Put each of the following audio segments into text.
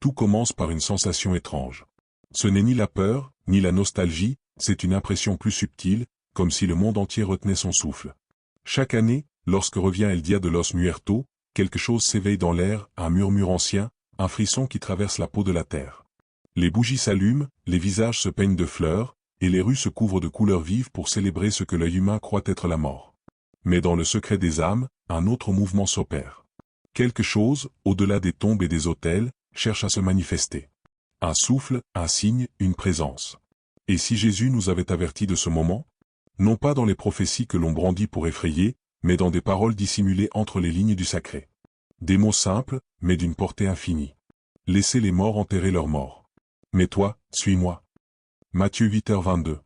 Tout commence par une sensation étrange. Ce n'est ni la peur, ni la nostalgie, c'est une impression plus subtile, comme si le monde entier retenait son souffle. Chaque année, lorsque revient El Dia de los Muertos, quelque chose s'éveille dans l'air, un murmure ancien, un frisson qui traverse la peau de la terre. Les bougies s'allument, les visages se peignent de fleurs, et les rues se couvrent de couleurs vives pour célébrer ce que l'œil humain croit être la mort. Mais dans le secret des âmes, un autre mouvement s'opère. Quelque chose, au-delà des tombes et des autels, cherche à se manifester. Un souffle, un signe, une présence. Et si Jésus nous avait avertis de ce moment? Non pas dans les prophéties que l'on brandit pour effrayer, mais dans des paroles dissimulées entre les lignes du sacré. Des mots simples, mais d'une portée infinie. Laissez les morts enterrer leurs morts. Mais toi, suis-moi. Matthieu 8h22.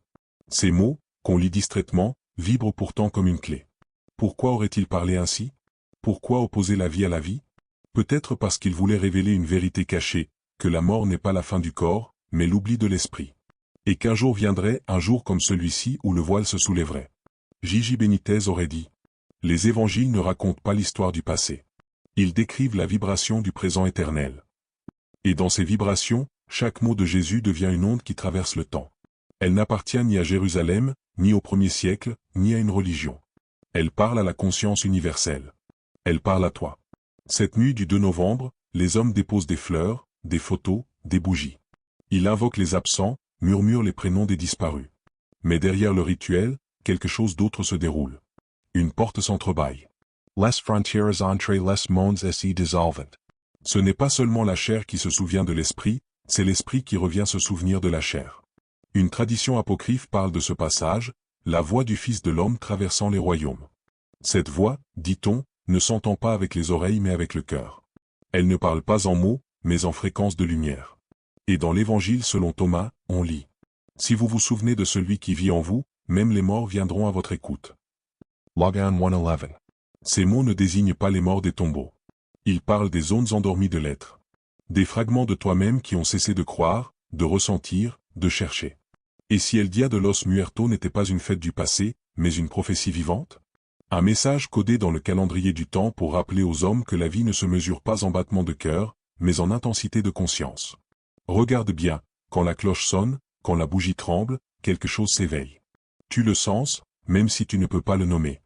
Ces mots, qu'on lit distraitement, vibrent pourtant comme une clé. Pourquoi aurait-il parlé ainsi? Pourquoi opposer la vie à la vie? Peut-être parce qu'il voulait révéler une vérité cachée, que la mort n'est pas la fin du corps, mais l'oubli de l'esprit. Et qu'un jour viendrait, un jour comme celui-ci où le voile se soulèverait. Gigi Benitez aurait dit. Les évangiles ne racontent pas l'histoire du passé. Ils décrivent la vibration du présent éternel. Et dans ces vibrations, chaque mot de Jésus devient une onde qui traverse le temps. Elle n'appartient ni à Jérusalem, ni au premier siècle, ni à une religion. Elle parle à la conscience universelle. Elle parle à toi. Cette nuit du 2 novembre, les hommes déposent des fleurs, des photos, des bougies. Ils invoquent les absents, murmurent les prénoms des disparus. Mais derrière le rituel, quelque chose d'autre se déroule. Une porte s'entrebâille. Les frontières entre les mondes s'y dissolvent. Ce n'est pas seulement la chair qui se souvient de l'esprit, c'est l'esprit qui revient se souvenir de la chair. Une tradition apocryphe parle de ce passage, la voix du Fils de l'homme traversant les royaumes. Cette voix, dit-on, ne s'entend pas avec les oreilles mais avec le cœur. Elle ne parle pas en mots, mais en fréquences de lumière. Et dans l'Évangile selon Thomas, on lit. Si vous vous souvenez de celui qui vit en vous, même les morts viendront à votre écoute. Logan 1:11. Ces mots ne désignent pas les morts des tombeaux. Ils parlent des zones endormies de l'être. Des fragments de toi-même qui ont cessé de croire, de ressentir, de chercher. Et si El Dia de los Muertos n'était pas une fête du passé, mais une prophétie vivante? Un message codé dans le calendrier du temps pour rappeler aux hommes que la vie ne se mesure pas en battements de cœur, mais en intensité de conscience. Regarde bien, quand la cloche sonne, quand la bougie tremble, quelque chose s'éveille. Tu le sens, même si tu ne peux pas le nommer.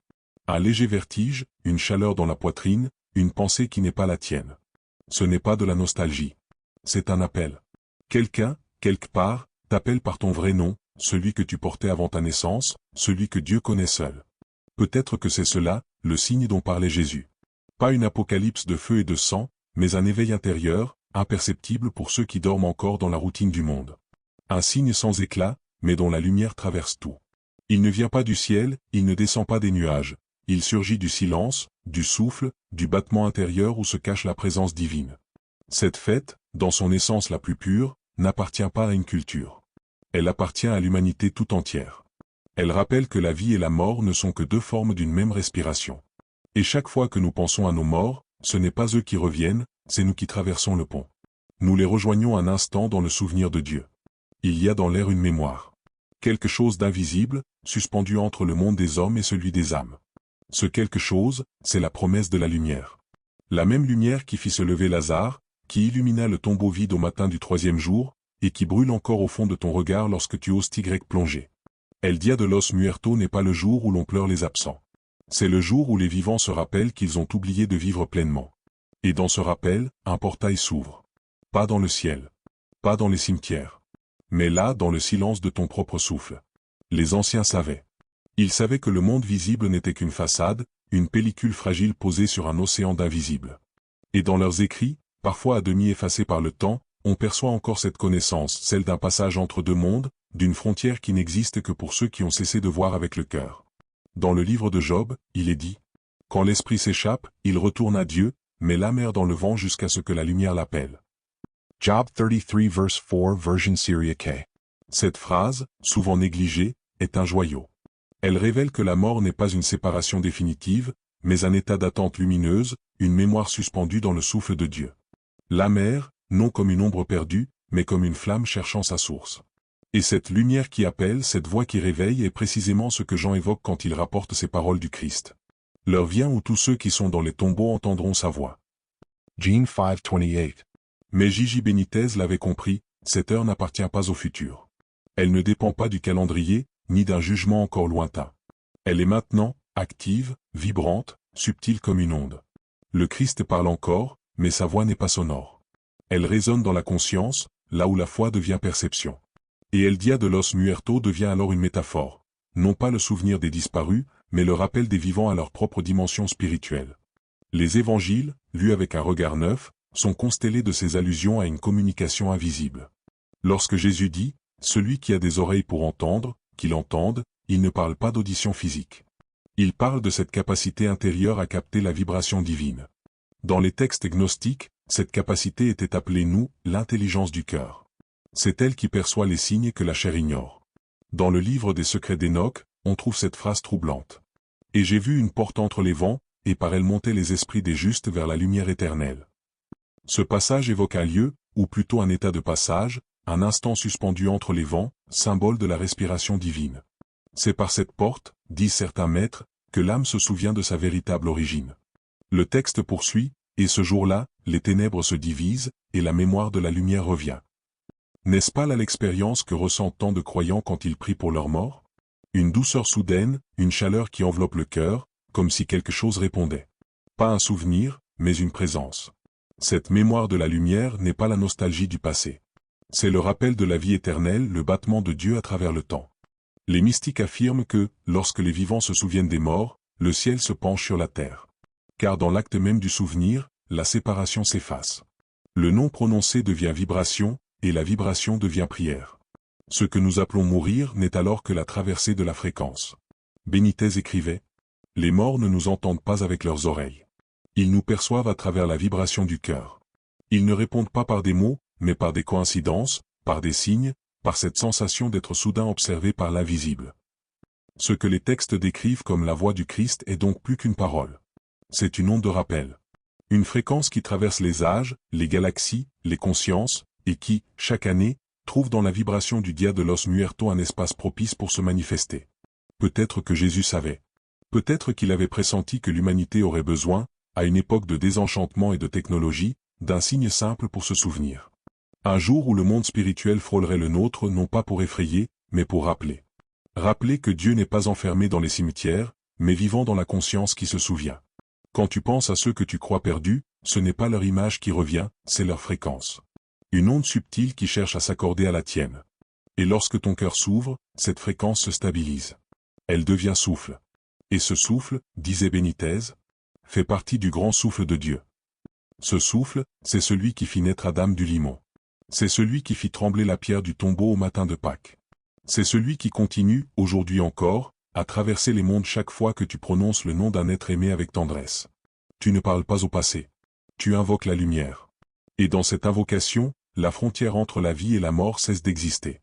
Un léger vertige, une chaleur dans la poitrine, une pensée qui n'est pas la tienne. Ce n'est pas de la nostalgie. C'est un appel. Quelqu'un, quelque part, t'appelle par ton vrai nom, celui que tu portais avant ta naissance, celui que Dieu connaît seul. Peut-être que c'est cela, le signe dont parlait Jésus. Pas une apocalypse de feu et de sang, mais un éveil intérieur, imperceptible pour ceux qui dorment encore dans la routine du monde. Un signe sans éclat, mais dont la lumière traverse tout. Il ne vient pas du ciel, il ne descend pas des nuages. Il surgit du silence, du souffle, du battement intérieur où se cache la présence divine. Cette fête, dans son essence la plus pure, n'appartient pas à une culture. Elle appartient à l'humanité tout entière. Elle rappelle que la vie et la mort ne sont que deux formes d'une même respiration. Et chaque fois que nous pensons à nos morts, ce n'est pas eux qui reviennent, c'est nous qui traversons le pont. Nous les rejoignons un instant dans le souvenir de Dieu. Il y a dans l'air une mémoire. Quelque chose d'invisible, suspendu entre le monde des hommes et celui des âmes. Ce quelque chose, c'est la promesse de la lumière. La même lumière qui fit se lever Lazare, qui illumina le tombeau vide au matin du 3e jour, et qui brûle encore au fond de ton regard lorsque tu oses plonger. El Dia de los Muertos n'est pas le jour où l'on pleure les absents. C'est le jour où les vivants se rappellent qu'ils ont oublié de vivre pleinement. Et dans ce rappel, un portail s'ouvre. Pas dans le ciel. Pas dans les cimetières. Mais là, dans le silence de ton propre souffle. Les anciens savaient. Ils savaient que le monde visible n'était qu'une façade, une pellicule fragile posée sur un océan d'invisible. Et dans leurs écrits, parfois à demi effacés par le temps, on perçoit encore cette connaissance, celle d'un passage entre deux mondes, d'une frontière qui n'existe que pour ceux qui ont cessé de voir avec le cœur. Dans le livre de Job, il est dit « Quand l'esprit s'échappe, il retourne à Dieu, mais l'âme erre dans le vent jusqu'à ce que la lumière l'appelle. » Job 33 verse 4 version Syriaque. Cette phrase, souvent négligée, est un joyau. Elle révèle que la mort n'est pas une séparation définitive, mais un état d'attente lumineuse, une mémoire suspendue dans le souffle de Dieu. L'âme erre, non comme une ombre perdue, mais comme une flamme cherchant sa source. Et cette lumière qui appelle, cette voix qui réveille est précisément ce que Jean évoque quand il rapporte ces paroles du Christ. L'heure vient où tous ceux qui sont dans les tombeaux entendront sa voix. Jean 5:28. Mais Gigi Benitez l'avait compris, cette heure n'appartient pas au futur. Elle ne dépend pas du calendrier, ni d'un jugement encore lointain. Elle est maintenant, active, vibrante, subtile comme une onde. Le Christ parle encore, mais sa voix n'est pas sonore. Elle résonne dans la conscience, là où la foi devient perception. Et El Dia de los Muertos devient alors une métaphore, non pas le souvenir des disparus, mais le rappel des vivants à leur propre dimension spirituelle. Les évangiles, lus avec un regard neuf, sont constellés de ces allusions à une communication invisible. Lorsque Jésus dit « Celui qui a des oreilles pour entendre, qu'il entende », il ne parle pas d'audition physique. Il parle de cette capacité intérieure à capter la vibration divine. Dans les textes gnostiques, cette capacité était appelée l'intelligence du cœur. C'est elle qui perçoit les signes que la chair ignore. Dans le livre des secrets d'Enoch, on trouve cette phrase troublante. « Et j'ai vu une porte entre les vents, et par elle montaient les esprits des justes vers la lumière éternelle. » Ce passage évoque un lieu, ou plutôt un état de passage, un instant suspendu entre les vents, symbole de la respiration divine. C'est par cette porte, disent certains maîtres, que l'âme se souvient de sa véritable origine. Le texte poursuit, et ce jour-là, les ténèbres se divisent, et la mémoire de la lumière revient. N'est-ce pas là l'expérience que ressentent tant de croyants quand ils prient pour leur mort? Une douceur soudaine, une chaleur qui enveloppe le cœur, comme si quelque chose répondait. Pas un souvenir, mais une présence. Cette mémoire de la lumière n'est pas la nostalgie du passé. C'est le rappel de la vie éternelle, le battement de Dieu à travers le temps. Les mystiques affirment que, lorsque les vivants se souviennent des morts, le ciel se penche sur la terre. Car dans l'acte même du souvenir, la séparation s'efface. Le non prononcé devient vibration, et la vibration devient prière. Ce que nous appelons mourir n'est alors que la traversée de la fréquence. Benitez écrivait « Les morts ne nous entendent pas avec leurs oreilles. Ils nous perçoivent à travers la vibration du cœur. Ils ne répondent pas par des mots, mais par des coïncidences, par des signes, par cette sensation d'être soudain observé par l'invisible. » Ce que les textes décrivent comme la voix du Christ est donc plus qu'une parole. C'est une onde de rappel. Une fréquence qui traverse les âges, les galaxies, les consciences, et qui, chaque année, trouve dans la vibration du Dia de los Muertos un espace propice pour se manifester. Peut-être que Jésus savait. Peut-être qu'il avait pressenti que l'humanité aurait besoin, à une époque de désenchantement et de technologie, d'un signe simple pour se souvenir. Un jour où le monde spirituel frôlerait le nôtre non pas pour effrayer, mais pour rappeler. Rappeler que Dieu n'est pas enfermé dans les cimetières, mais vivant dans la conscience qui se souvient. Quand tu penses à ceux que tu crois perdus, ce n'est pas leur image qui revient, c'est leur fréquence. Une onde subtile qui cherche à s'accorder à la tienne. Et lorsque ton cœur s'ouvre, cette fréquence se stabilise. Elle devient souffle. Et ce souffle, disait Benitez, fait partie du grand souffle de Dieu. Ce souffle, c'est celui qui fit naître Adam du limon. C'est celui qui fit trembler la pierre du tombeau au matin de Pâques. C'est celui qui continue, aujourd'hui encore, à traverser les mondes chaque fois que tu prononces le nom d'un être aimé avec tendresse. Tu ne parles pas au passé. Tu invoques la lumière. Et dans cette invocation, la frontière entre la vie et la mort cesse d'exister.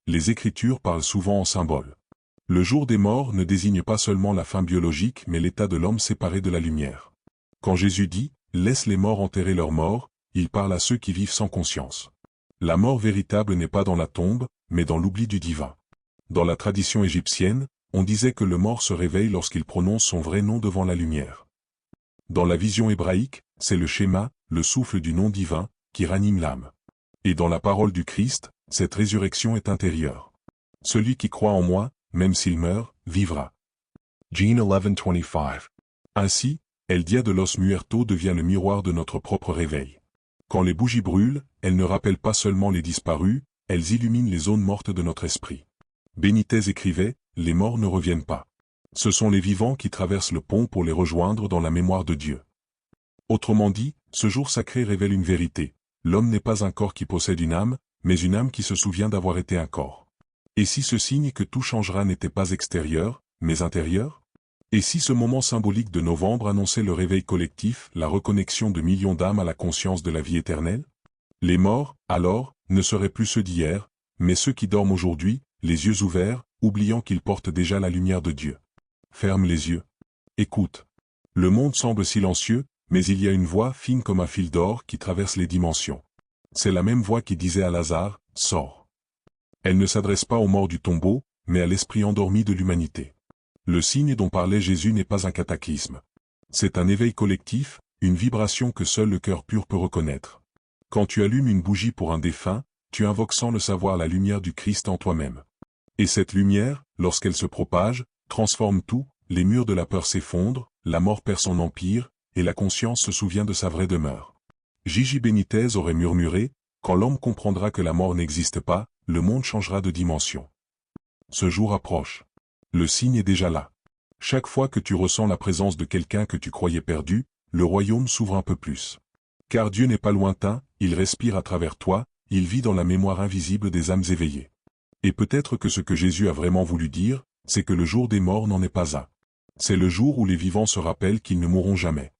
Les Écritures parlent souvent en symboles. Le jour des morts ne désigne pas seulement la fin biologique mais l'état de l'homme séparé de la lumière. Quand Jésus dit « Laisse les morts enterrer leurs morts », il parle à ceux qui vivent sans conscience. La mort véritable n'est pas dans la tombe, mais dans l'oubli du divin. Dans la tradition égyptienne, on disait que le mort se réveille lorsqu'il prononce son vrai nom devant la lumière. Dans la vision hébraïque, c'est le schéma, le souffle du nom divin, qui ranime l'âme. Et dans la parole du Christ, cette résurrection est intérieure. Celui qui croit en moi, même s'il meurt, vivra. Jean 11:25. Ainsi, El Dia de los Muertos devient le miroir de notre propre réveil. Quand les bougies brûlent, elles ne rappellent pas seulement les disparus, elles illuminent les zones mortes de notre esprit. Benitez écrivait, « Les morts ne reviennent pas. Ce sont les vivants qui traversent le pont pour les rejoindre dans la mémoire de Dieu. » Autrement dit, ce jour sacré révèle une vérité. L'homme n'est pas un corps qui possède une âme, mais une âme qui se souvient d'avoir été un corps. Et si ce signe que tout changera n'était pas extérieur, mais intérieur? Et si ce moment symbolique de novembre annonçait le réveil collectif, la reconnexion de millions d'âmes à la conscience de la vie éternelle? Les morts, alors, ne seraient plus ceux d'hier, mais ceux qui dorment aujourd'hui, les yeux ouverts, oubliant qu'ils portent déjà la lumière de Dieu. Ferme les yeux. Écoute. Le monde semble silencieux, mais il y a une voix fine comme un fil d'or qui traverse les dimensions. C'est la même voix qui disait à Lazare, « Sors ». Elle ne s'adresse pas aux morts du tombeau, mais à l'esprit endormi de l'humanité. Le signe dont parlait Jésus n'est pas un cataclysme. C'est un éveil collectif, une vibration que seul le cœur pur peut reconnaître. Quand tu allumes une bougie pour un défunt, tu invoques sans le savoir la lumière du Christ en toi-même. Et cette lumière, lorsqu'elle se propage, transforme tout, les murs de la peur s'effondrent, la mort perd son empire, et la conscience se souvient de sa vraie demeure. Gigi Benitez aurait murmuré, « Quand l'homme comprendra que la mort n'existe pas, le monde changera de dimension. » Ce jour approche. Le signe est déjà là. Chaque fois que tu ressens la présence de quelqu'un que tu croyais perdu, le royaume s'ouvre un peu plus. Car Dieu n'est pas lointain, il respire à travers toi, il vit dans la mémoire invisible des âmes éveillées. Et peut-être que ce que Jésus a vraiment voulu dire, c'est que le jour des morts n'en est pas un. C'est le jour où les vivants se rappellent qu'ils ne mourront jamais.